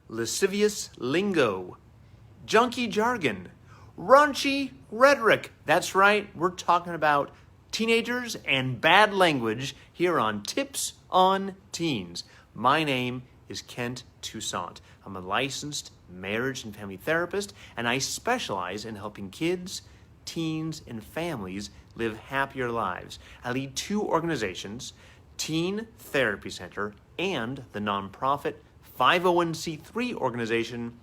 lascivious lingo, junky jargon, raunchy rhetoric. That's right, we're talking about teenagers and bad language here on Tips on Teens. My name is Kent Toussaint. I'm a licensed marriage and family therapist, and I specialize in helping kids, teens, and families live happier lives. I lead two organizations, Teen Therapy Center and the nonprofit 501c3 organization,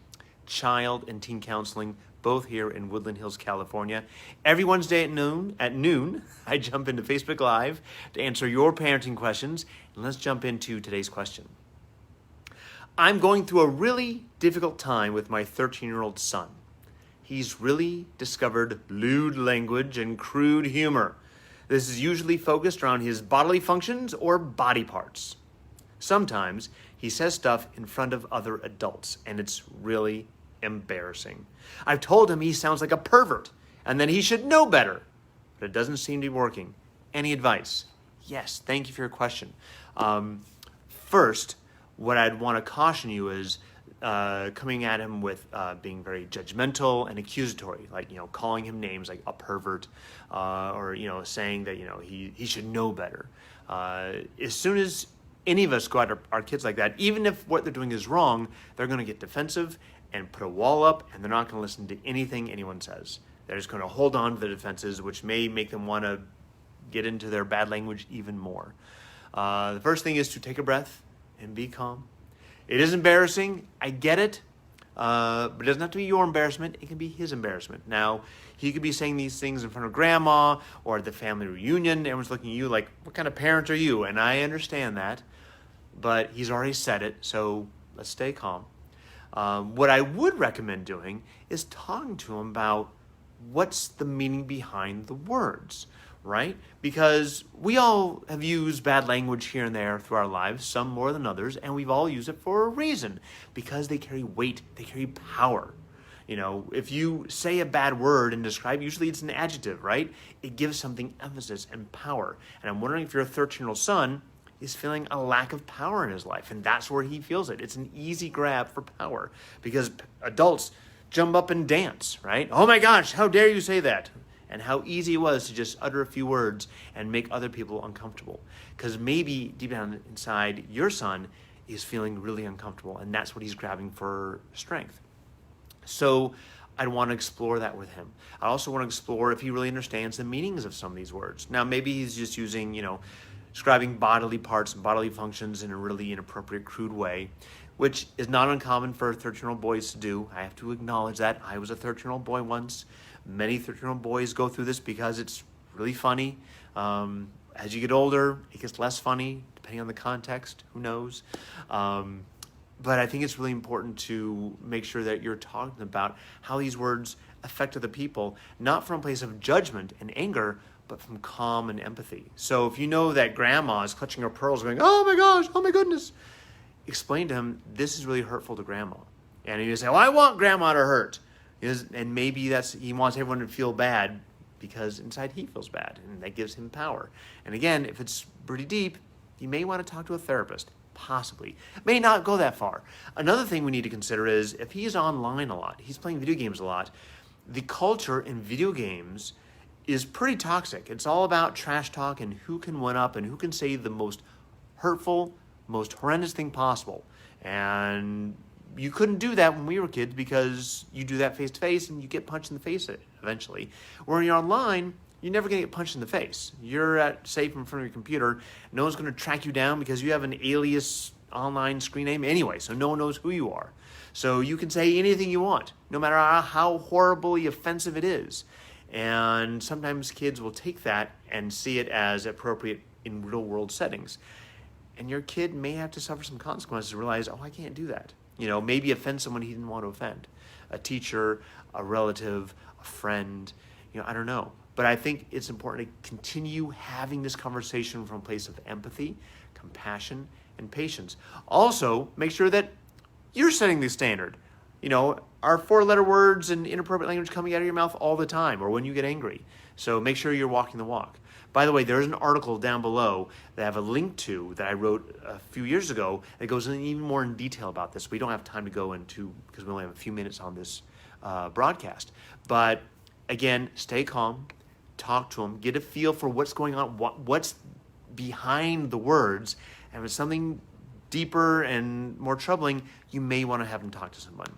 Child and Teen Counseling, both here in Woodland Hills, California. Every Wednesday at noon, I jump into Facebook Live to answer your parenting questions. And let's jump into today's question. I'm going through a really difficult time with my 13-year-old son. He's really discovered lewd language and crude humor. This is usually focused around his bodily functions or body parts. Sometimes he says stuff in front of other adults, and it's really embarrassing. I've told him he sounds like a pervert and that he should know better, but it doesn't seem to be working. Any advice? Yes, thank you for your question. First, what I'd want to caution you is coming at him with being very judgmental and accusatory, like, calling him names like a pervert, or, saying that, he should know better. As soon as any of us go at our kids like that, even if what they're doing is wrong, they're going to get defensive and put a wall up, and they're not going to listen to anything anyone says. They're just going to hold on to the defenses, which may make them want to get into their bad language even more. The first thing is to take a breath and be calm. It is embarrassing. I get it. But it doesn't have to be your embarrassment. It can be his embarrassment. Now, he could be saying these things in front of grandma or at the family reunion. Everyone's looking at you like, what kind of parent are you? And I understand that. But he's already said it, so let's stay calm. What I would recommend doing is talking to him about what's the meaning behind the words, right? Because we all have used bad language here and there through our lives, some more than others, and we've all used it for a reason, because they carry weight, they carry power. If you say a bad word and describe, usually it's an adjective, right? It gives something emphasis and power. And I'm wondering if your 13-year-old son is feeling a lack of power in his life, and that's where he feels it. It's an easy grab for power, because adults jump up and dance, right? Oh my gosh, how dare you say that? And how easy it was to just utter a few words and make other people uncomfortable. Because maybe deep down inside, your son is feeling really uncomfortable, and that's what he's grabbing for strength. So I'd want to explore that with him. I also want to explore if he really understands the meanings of some of these words. Now, maybe he's just using, describing bodily parts and bodily functions in a really inappropriate, crude way, which is not uncommon for 13-year-old boys to do. I have to acknowledge that. I was a 13-year-old boy once. Many 13-year-old boys go through this because it's really funny. As you get older, it gets less funny, depending on the context. Who knows? But I think it's really important to make sure that you're talking about how these words affect other people, not from a place of judgment and anger, but from calm and empathy. So if you know that grandma is clutching her pearls going, oh my gosh, oh my goodness, explain to him, this is really hurtful to grandma. And you say, well, I want grandma to hurt. And maybe he wants everyone to feel bad because inside he feels bad, and that gives him power. And again, if it's pretty deep, you may want to talk to a therapist, possibly. It may not go that far. Another thing we need to consider is if he's online a lot, he's playing video games a lot, the culture in video games is pretty toxic. It's all about trash talk and who can one up and who can say the most hurtful, most horrendous thing possible. And you couldn't do that when we were kids because you do that face to face and you get punched in the face eventually. When you're online, you're never going to get punched in the face. You're safe in front of your computer. No one's going to track you down because you have an alias online screen name anyway, so no one knows who you are. So you can say anything you want, no matter how horribly offensive it is. And sometimes kids will take that and see it as appropriate in real world settings. And your kid may have to suffer some consequences to realize, oh, I can't do that. Maybe offend someone he didn't want to offend. A teacher, a relative, a friend, I don't know. But I think it's important to continue having this conversation from a place of empathy, compassion, and patience. Also, make sure that you're setting the standard. Are four-letter words and inappropriate language coming out of your mouth all the time or when you get angry? So make sure you're walking the walk. By the way, there's an article down below that I have a link to that I wrote a few years ago that goes in even more in detail about this. We don't have time to go into, because we only have a few minutes on this broadcast. But again, stay calm, talk to them, get a feel for what's going on, what's behind the words, and if it's something deeper and more troubling, you may want to have them talk to someone,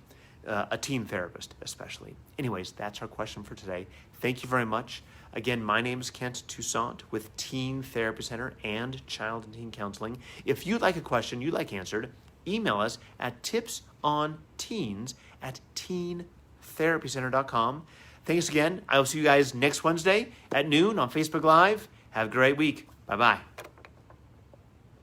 a teen therapist especially. Anyways, that's our question for today. Thank you very much. Again, my name is Kent Toussaint with Teen Therapy Center and Child and Teen Counseling. If you'd like a question you'd like answered, email us at tipsonteens@teentherapycenter.com. Thanks again. I will see you guys next Wednesday at noon on Facebook Live. Have a great week. Bye-bye.